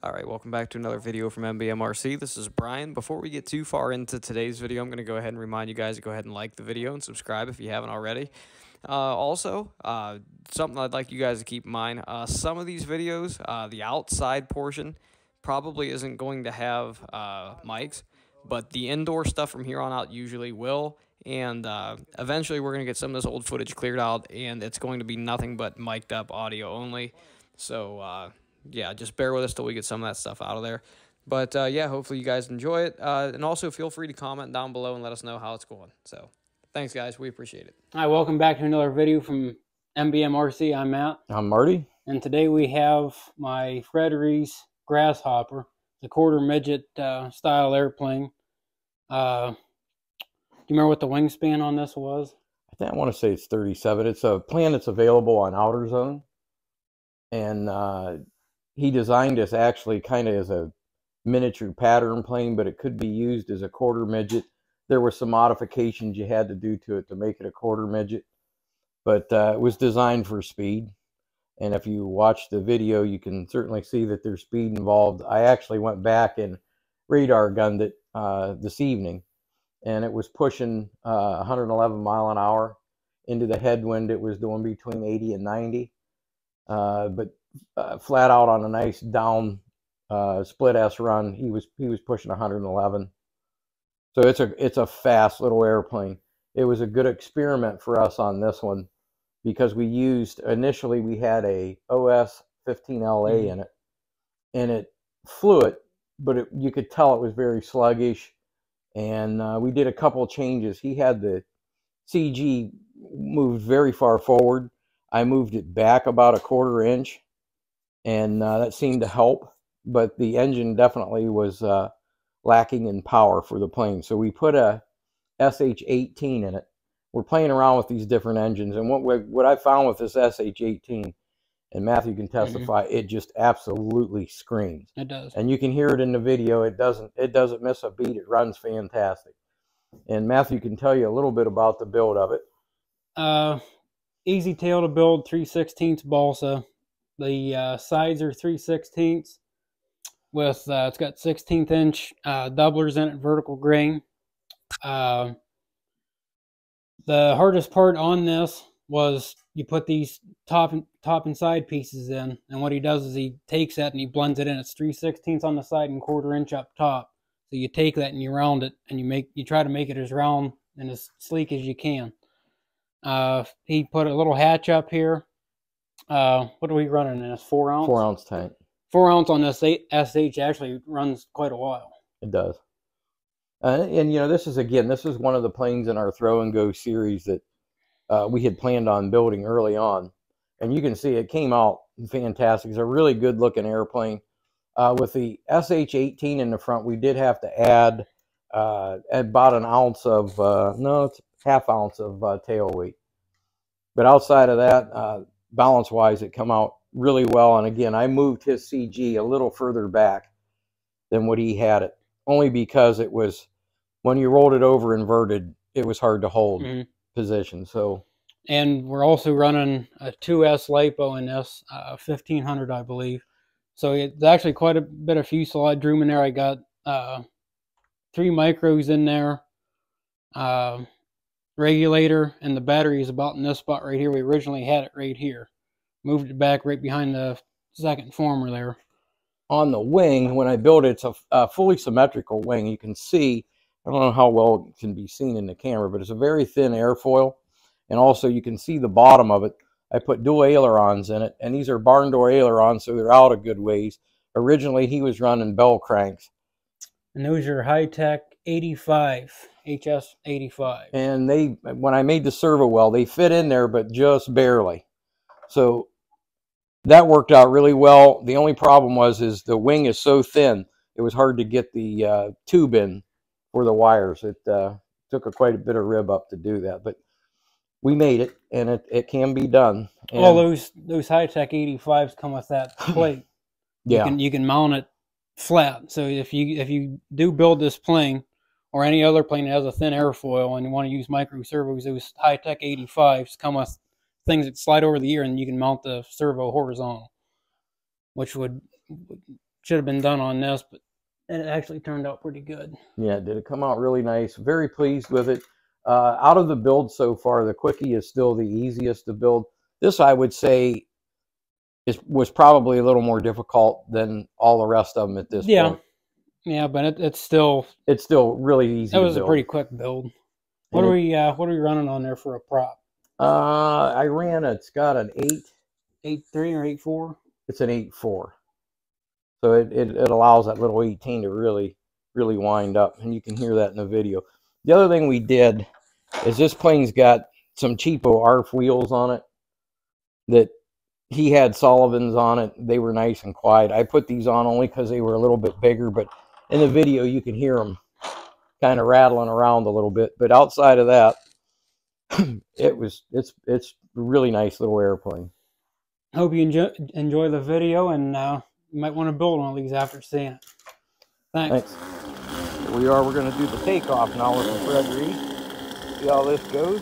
All right, welcome back to another video from MBMRC. This is Brian. Before we get too far into today's video, I'm going to go ahead and remind you guys to go ahead and like the video and subscribe if you haven't already. Something I'd like you guys to keep in mind, some of these videos, the outside portion probably isn't going to have mics, but the indoor stuff from here on out usually will. And eventually we're going to get some of this old footage cleared out, and it's going to be nothing but mic'd up audio only. So, yeah, just bear with us till we get some of that stuff out of there. But, yeah, hopefully you guys enjoy it. And also feel free to comment down below and let us know how it's going. So, thanks, guys. We appreciate it. Hi, welcome back to another video from MBMRC. I'm Matt. I'm Marty. And today we have my Reese Grasshopper, the quarter midget style airplane. Do you remember what the wingspan on this was? I want to say it's 37. It's a plane that's available on Outer Zone. And he designed this actually kind of as a miniature pattern plane, but it could be used as a quarter midget. There were some modifications you had to do to it to make it a quarter midget. But it was designed for speed. And if you watch the video, you can certainly see that there's speed involved. I actually went back and radar gunned it this evening. And it was pushing 111 mile an hour. Into the headwind, it was doing between 80 and 90. But flat out on a nice down split S run, he was pushing 111. So it's a fast little airplane. It was a good experiment for us on this one because we used, initially we had a OS 15LA in it, and it flew it, but you could tell it was very sluggish. And we did a couple of changes. He had the CG moved very far forward. I moved it back about a quarter inch, and that seemed to help. But the engine definitely was lacking in power for the plane. So we put a SH-18 in it. We're playing around with these different engines. And what I found with this SH-18, and Matthew can testify, it just absolutely screams. It does. And you can hear it in the video. It doesn't miss a beat. It runs fantastic. And Matthew can tell you a little bit about the build of it. Easy tail to build, 3/16 balsa. The sides are 3/16 with it's got 16th inch doublers in it, vertical grain. The hardest part on this was you put these top and side pieces in, and what he does is he takes that and he blends it in. It's 3/16 on the side and quarter inch up top. So you take that and you round it, and you try to make it as round and as sleek as you can. He put a little hatch up here. What are we running in this? 4 ounce? 4 ounce tank. 4 ounce on this SH actually runs quite a while. It does. And you know, this is one of the planes in our throw and go series that we had planned on building early on. And you can see it came out fantastic. It's a really good looking airplane. With the SH-18 in the front, we did have to add about an ounce of, no, it's half ounce of tail weight. But outside of that, balance-wise, it come out really well. And again, I moved his CG a little further back than what he had it, only because it was, when you rolled it over inverted, it was hard to hold position. So, and we're also running a 2S LiPo in this, 1500, I believe. So it's actually quite a bit of fuselage room in there. I got 3 micros in there, regulator, and the battery is about in this spot right here. We originally had it right here. Moved it back right behind the second former there. On the wing, when I built it, it's a fully symmetrical wing. You can see, I don't know how well it can be seen in the camera, but it's a very thin airfoil. And also you can see the bottom of it. I put dual ailerons in it, and these are barn door ailerons, so they're out a good ways. Originally, he was running bell cranks. And those are high-tech 85, HS 85. And when I made the servo well, they fit in there, but just barely. So that worked out really well. The only problem is the wing is so thin, it was hard to get the tube in for the wires. It took quite a bit of rib up to do that, but we made it, and it can be done. And all those high-tech 85s come with that plate. Yeah, you can mount it flat. So if you do build this plane or any other plane that has a thin airfoil and you want to use micro servos, those high-tech 85s come with things that slide over the ear, and you can mount the servo horizontal, which would should have been done on this, but it actually turned out pretty good. Yeah, did it come out really nice. Very pleased with it. Out of the build so far, the Quickie is still the easiest to build. This, I would say, was probably a little more difficult than all the rest of them at this point. Yeah, but it's still really easy. It was to build. a pretty quick build. What are we running on there for a prop? I ran it's got an 8.3 or 8.4. It's an 8.4. So it allows that little 18 to really wind up, and you can hear that in the video. The other thing we did is this plane's got some cheapo ARF wheels on it that he had Sullivan's on it. They were nice and quiet. I put these on only because they were a little bit bigger, but in the video you can hear them kind of rattling around a little bit. But outside of that, it's a really nice little airplane. Hope you enjoy the video, and you might want to build one of these after seeing it. Thanks. Here we are. We're going to do the takeoff now with Fred Reese. See how this goes.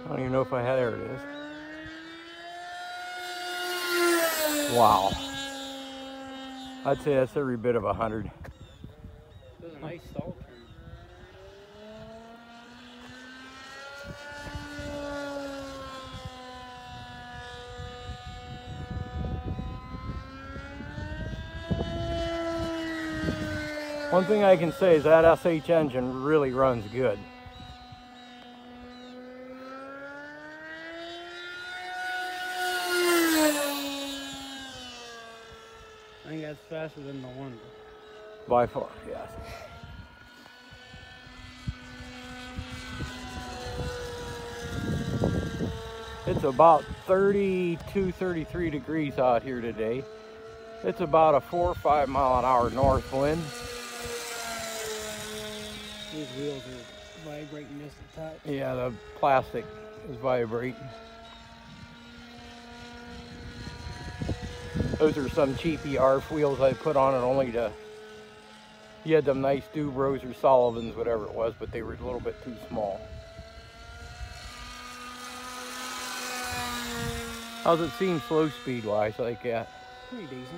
I don't even know if I had. There it is. Wow. I'd say that's every bit of 100. This is a nice stall turn. One thing I can say is that SH engine really runs good. I think that's faster than the Wonder. By far, yes. It's about 32, 33 degrees out here today. It's about a 4 or 5 mile an hour north wind. These wheels are vibrating just a touch. Yeah, the plastic is vibrating. Those are some cheapy ARF wheels I put on it only to... You had them nice Dubros or Sullivans, whatever it was, but they were a little bit too small. How's it seem slow speed wise like that? Pretty decent.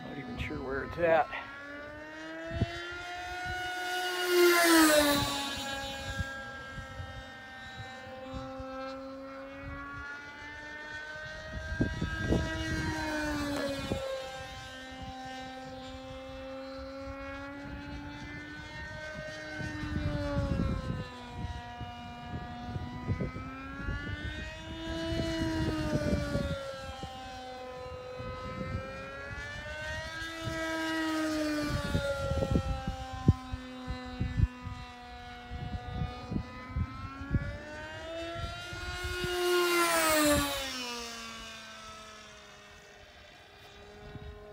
Not even sure where it's at.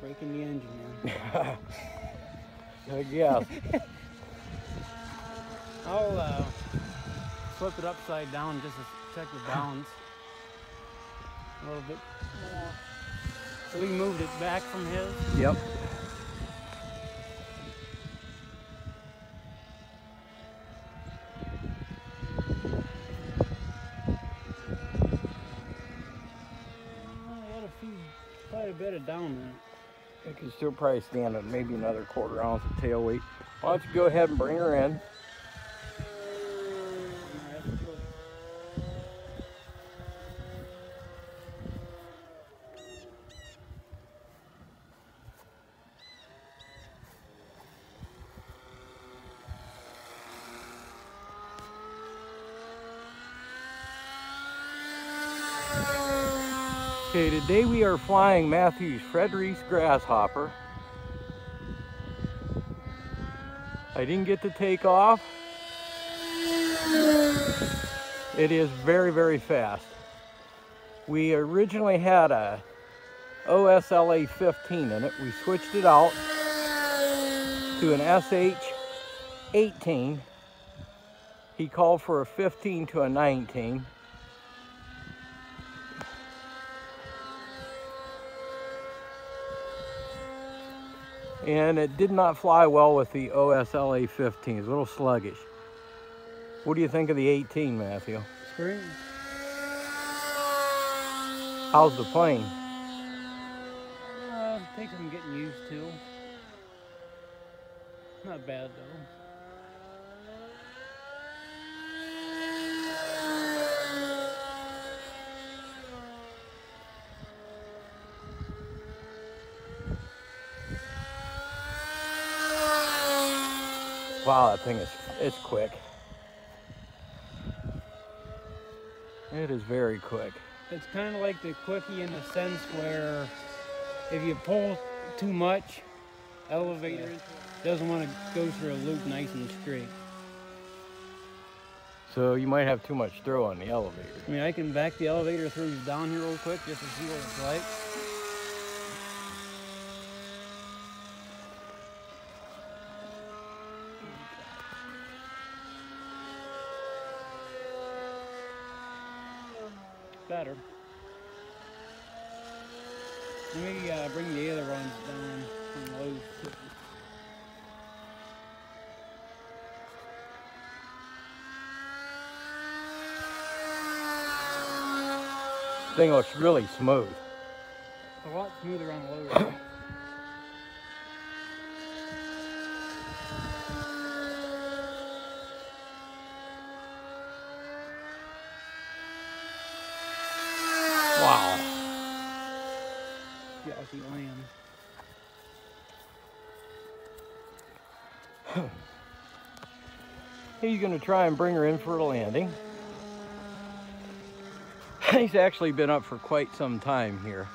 Breaking the engine, man. I guess. I'll flip it upside down just to check the balance a little bit more. So we moved it back from his. Yep. I got quite a bit of down there. I can still probably stand at maybe another 1/4 ounce of tail weight. Why don't you go ahead and bring her in? Okay, today we are flying Matthew's Fred Reese Grasshopper. I didn't get to take off, It is very, very fast. We originally had a OSLA 15 in it. We switched it out to an SH 18. He called for a 15 to a 19. And it did not fly well with the OSLA 15. It's a little sluggish. What do you think of the 18, Matthew? It's great. How's the plane? Takes some getting used to. Not bad though. Wow, that thing it's quick. It is very quick. It's kind of like the Quickie in the sense where if you pull too much, elevator doesn't want to go through a loop nice and straight. So you might have too much throw on the elevator. I mean, I can back the elevator through down here real quick just to see what it's like. Better. Let me bring the other ones down from low. Thing looks really smooth. A lot smoother on low. Wow. Yeah, I see land. He's going to try and bring her in for a landing. He's actually been up for quite some time here.